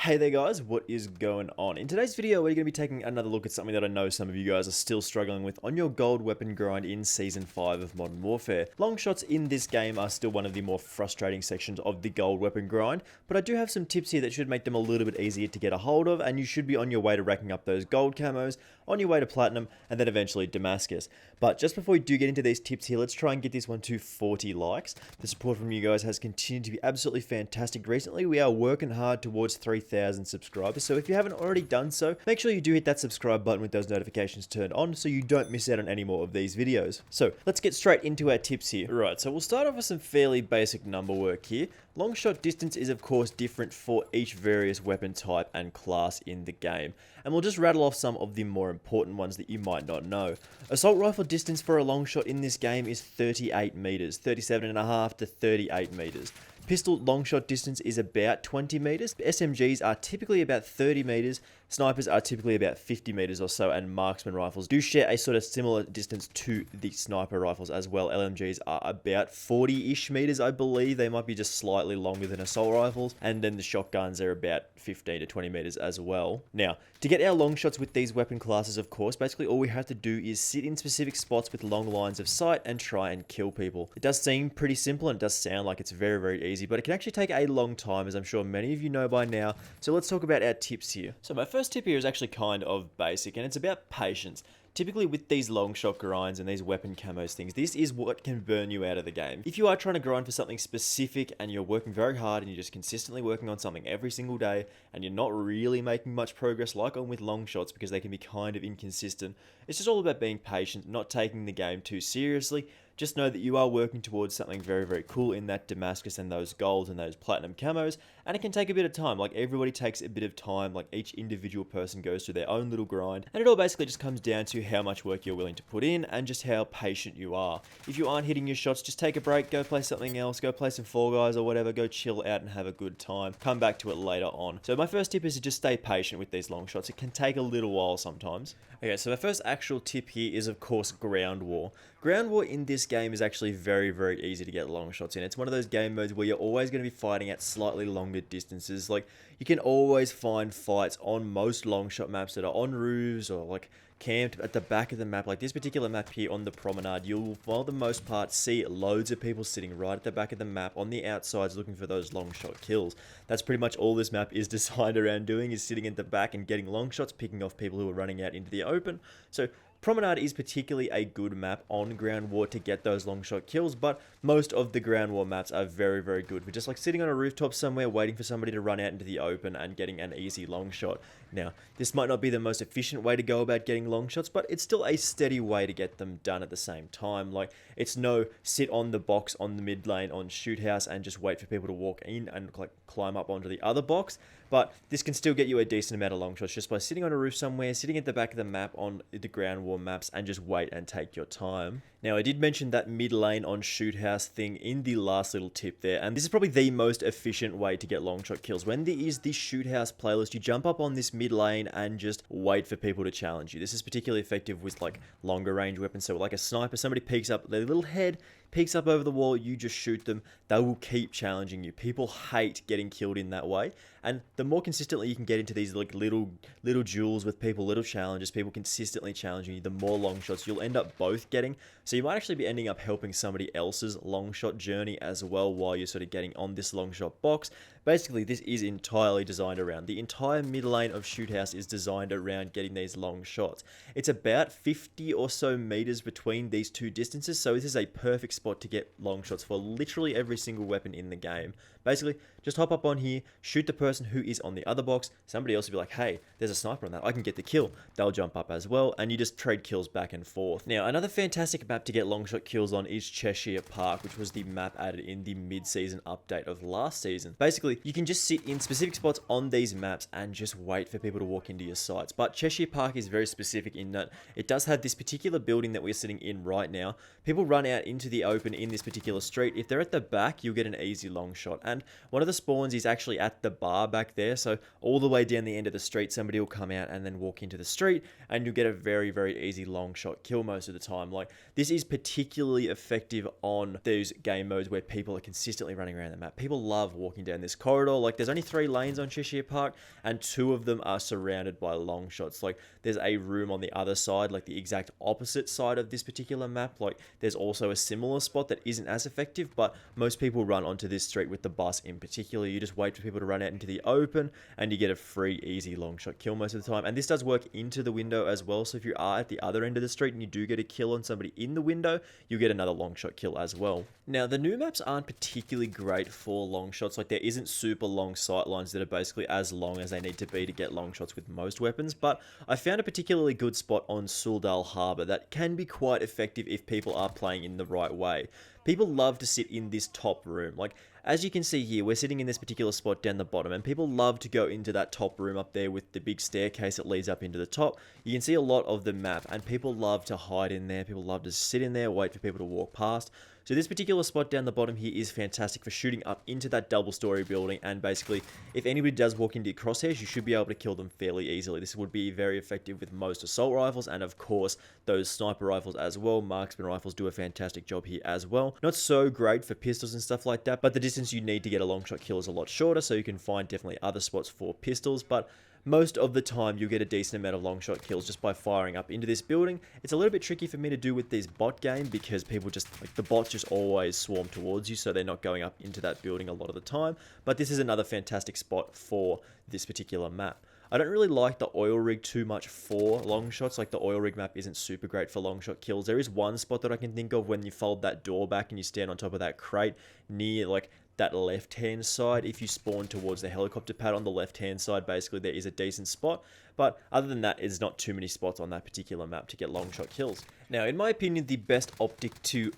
Hey there guys, what is going on? In today's video, we're going to be taking another look at something that I know some of you guys are still struggling with on your gold weapon grind in Season 5 of Modern Warfare. Long shots in this game are still one of the more frustrating sections of the gold weapon grind, but I do have some tips here that should make them a little bit easier to get a hold of, and you should be on your way to racking up those gold camos, on your way to platinum, and then eventually Damascus. But just before we do get into these tips here, let's try and get this one to 40 likes. The support from you guys has continued to be absolutely fantastic recently. We are working hard towards 3,000 subscribers, so if you haven't already done so, make sure you do hit that subscribe button with those notifications turned on so you don't miss out on any more of these videos. So let's get straight into our tips here. Right, so we'll start off with some fairly basic number work here. Longshot distance is of course different for each various weapon type and class in the game, and we'll just rattle off some of the more important ones that you might not know. Assault rifle distance for a longshot in this game is 38 meters, 37.5 to 38 meters. Pistol longshot distance is about 20 meters. SMGs are typically about 30 meters. Snipers are typically about 50 meters or so, and marksman rifles do share a sort of similar distance to the sniper rifles as well. LMGs are about 40-ish meters, I believe. They might be just slightly longer than assault rifles, and then the shotguns are about 15 to 20 meters as well. Now, to get our long shots with these weapon classes, of course, basically all we have to do is sit in specific spots with long lines of sight and try and kill people. It does seem pretty simple and it does sound like it's very, very easy, but it can actually take a long time, as I'm sure many of you know by now. So let's talk about our tips here. So my first tip here is actually kind of basic, and it's about patience. Typically with these long shot grinds and these weapon camos things, this is what can burn you out of the game. If you are trying to grind for something specific and you're working very hard and you're just consistently working on something every single day and you're not really making much progress like on with long shots because they can be kind of inconsistent, it's just all about being patient, not taking the game too seriously. Just know that you are working towards something very, very cool in that Damascus and those golds and those platinum camos, and it can take a bit of time. Like, everybody takes a bit of time, like each individual person goes through their own little grind, and it all basically just comes down to how much work you're willing to put in and just how patient you are. If you aren't hitting your shots, just take a break, go play something else, go play some Fall Guys or whatever, go chill out and have a good time. Come back to it later on. So my first tip is to just stay patient with these long shots. It can take a little while sometimes. Okay, so the first actual tip here is, of course, ground war. Ground war in this game is actually very, very easy to get long shots in. It's one of those game modes where you're always going to be fighting at slightly longer distances. Like, you can always find fights on most long shot maps that are on roofs or like camped at the back of the map. Like this particular map here on the promenade, you'll for the most part see loads of people sitting right at the back of the map on the outsides looking for those long shot kills. That's pretty much all this map is designed around doing, is sitting at the back and getting long shots, picking off people who are running out into the open. So Promenade is particularly a good map on ground war to get those long shot kills, but most of the ground war maps are very, very good for just like sitting on a rooftop somewhere waiting for somebody to run out into the open and getting an easy long shot. Now, this might not be the most efficient way to go about getting long shots, but it's still a steady way to get them done at the same time. Like, it's no sit on the box on the mid lane on shoot house and just wait for people to walk in and like climb up onto the other box. But this can still get you a decent amount of long shots just by sitting on a roof somewhere, sitting at the back of the map on the ground war maps, and just wait and take your time. Now, I did mention that mid lane on shoot house thing in the last little tip there, and this is probably the most efficient way to get long shot kills. When there is this shoot house playlist, you jump up on this mid lane and just wait for people to challenge you. This is particularly effective with like longer range weapons. So like a sniper, somebody peeks up their little head, peeks up over the wall, you just shoot them, they will keep challenging you. People hate getting killed in that way, and the more consistently you can get into these like little duels with people, little challenges, people consistently challenging you, the more long shots you'll end up both getting. So you might actually be ending up helping somebody else's long shot journey as well while you're sort of getting on this long shot box. Basically, this is entirely designed around, the entire mid lane of shoot house is designed around getting these long shots. It's about 50 or so meters between these two distances, so this is a perfect spot to get long shots for literally every single weapon in the game. Basically, just hop up on here, shoot the person who is on the other box, somebody else will be like, hey, there's a sniper on that, I can get the kill. They'll jump up as well, and you just trade kills back and forth. Now, another fantastic map to get long shot kills on is Cheshire Park, which was the map added in the mid-season update of last season. Basically, you can just sit in specific spots on these maps and just wait for people to walk into your sites. But Cheshire Park is very specific in that it does have this particular building that we're sitting in right now. People run out into the open in this particular street. If they're at the back, you'll get an easy long shot. And one of the spawns is actually at the bar back there. So all the way down the end of the street, somebody will come out and then walk into the street, and you'll get a very, very easy long shot kill most of the time. Like, this This is particularly effective on those game modes where people are consistently running around the map. People love walking down this corridor. Like, there's only 3 lanes on Cheshire Park, and 2 of them are surrounded by long shots. Like, there's a room on the other side, like the exact opposite side of this particular map. Like, there's also a similar spot that isn't as effective, but most people run onto this street with the bus in particular. You just wait for people to run out into the open, and you get a free, easy long shot kill most of the time. And this does work into the window as well, so if you are at the other end of the street and you do get a kill on somebody in the window, you get another long shot kill as well. Now, the new maps aren't particularly great for long shots. Like, there isn't super long sight lines that are basically as long as they need to be to get long shots with most weapons, but I found a particularly good spot on Suldal Harbour that can be quite effective if people are playing in the right way. People love to sit in this top room. Like, as you can see here, we're sitting in this particular spot down the bottom, and people love to go into that top room up there with the big staircase that leads up into the top. You can see a lot of the map, and people love to hide in there. People love to sit in there, wait for people to walk past. So this particular spot down the bottom here is fantastic for shooting up into that double-story building, and basically, if anybody does walk into your crosshairs, you should be able to kill them fairly easily. This would be very effective with most assault rifles, and of course, those sniper rifles as well. Marksman rifles do a fantastic job here as well. Not so great for pistols and stuff like that, but the distance you need to get a long shot kill is a lot shorter, so you can find definitely other spots for pistols, but most of the time you'll get a decent amount of long shot kills just by firing up into this building. It's a little bit tricky for me to do with these bot game because people just, like, the bots just always swarm towards you, so they're not going up into that building a lot of the time. But this is another fantastic spot for this particular map. I don't really like the oil rig too much for long shots. Like, the oil rig map isn't super great for long shot kills. There is one spot that I can think of when you fold that door back and you stand on top of that crate near, like, that left hand side. If you spawn towards the helicopter pad on the left hand side, basically there is a decent spot, but other than that, there's not too many spots on that particular map to get long shot kills. Now, in my opinion, the best optics to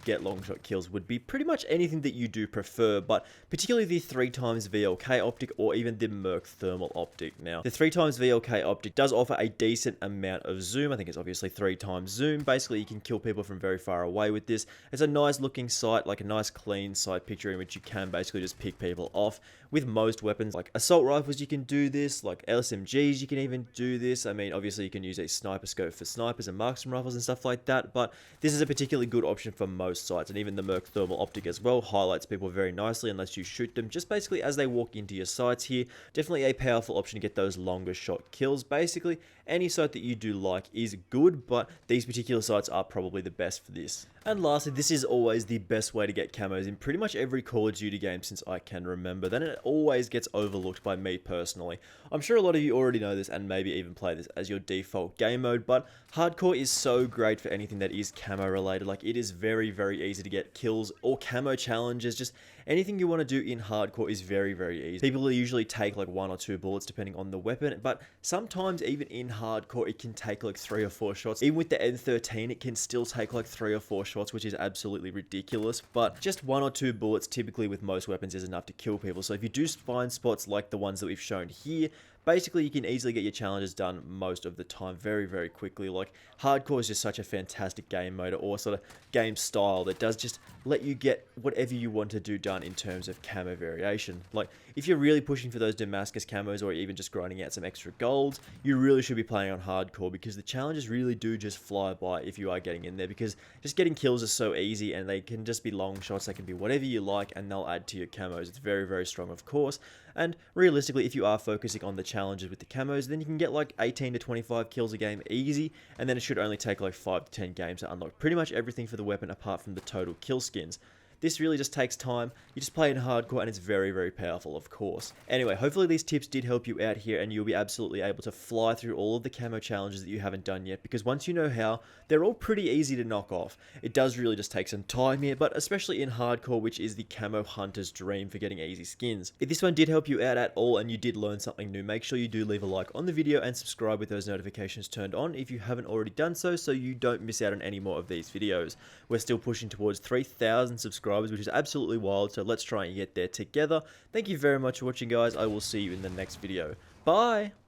get long shot kills would be pretty much anything that you do prefer, but particularly the 3x VLK optic or even the Merc thermal optic. Now, the 3x VLK optic does offer a decent amount of zoom. I think it's obviously 3x zoom. Basically, you can kill people from very far away with this. It's a nice looking sight, like a nice clean sight picture in which you can basically just pick people off. With most weapons, like assault rifles, you can do this. Like LSMGs, you can even do this. I mean, obviously, you can use a sniper scope for snipers and marksman rifles and stuff like that, but this is a particularly good option for most sights, and even the Merc thermal optic as well highlights people very nicely unless you shoot them just basically as they walk into your sights here. Definitely a powerful option to get those longer shot kills. Basically, any sight that you do like is good, but these particular sights are probably the best for this. And lastly, this is always the best way to get camos in pretty much every Call of Duty game since I can remember. Then it always gets overlooked by me personally. I'm sure a lot of you already know this and maybe even play this as your default game mode, but hardcore is so great for anything that is camo related. Like, it is very, very easy to get kills or camo challenges. Just anything you want to do in hardcore is very, very easy. People usually take like 1 or 2 bullets depending on the weapon, but sometimes even in hardcore it can take like 3 or 4 shots. Even with the N13 it can still take like 3 or 4 shots, which is absolutely ridiculous, but just 1 or 2 bullets typically with most weapons is enough to kill people. So if you do find spots like the ones that we've shown here, basically you can easily get your challenges done most of the time very, very quickly. Like, hardcore is just such a fantastic game mode or sort of game style that does just let you get whatever you want to do done in terms of camo variation. Like, if you're really pushing for those Damascus camos or even just grinding out some extra golds, you really should be playing on hardcore because the challenges really do just fly by if you are getting in there, because just getting kills is so easy and they can just be long shots, they can be whatever you like and they'll add to your camos. It's very, very strong, of course, and realistically if you are focusing on the challenges with the camos, then you can get like 18 to 25 kills a game easy, and then it should only take like 5 to 10 games to unlock pretty much everything for the weapon apart from the total kill skins. This really just takes time. You just play in hardcore and it's very, very powerful, of course. Anyway, hopefully these tips did help you out here and you'll be absolutely able to fly through all of the camo challenges that you haven't done yet, because once you know how, they're all pretty easy to knock off. It does really just take some time here, but especially in hardcore, which is the camo hunter's dream for getting easy skins. If this one did help you out at all and you did learn something new, make sure you do leave a like on the video and subscribe with those notifications turned on if you haven't already done so, so you don't miss out on any more of these videos. We're still pushing towards 3,000 subscribers, which is absolutely wild, so let's try and get there together. Thank you very much for watching, guys. I will see you in the next video. Bye!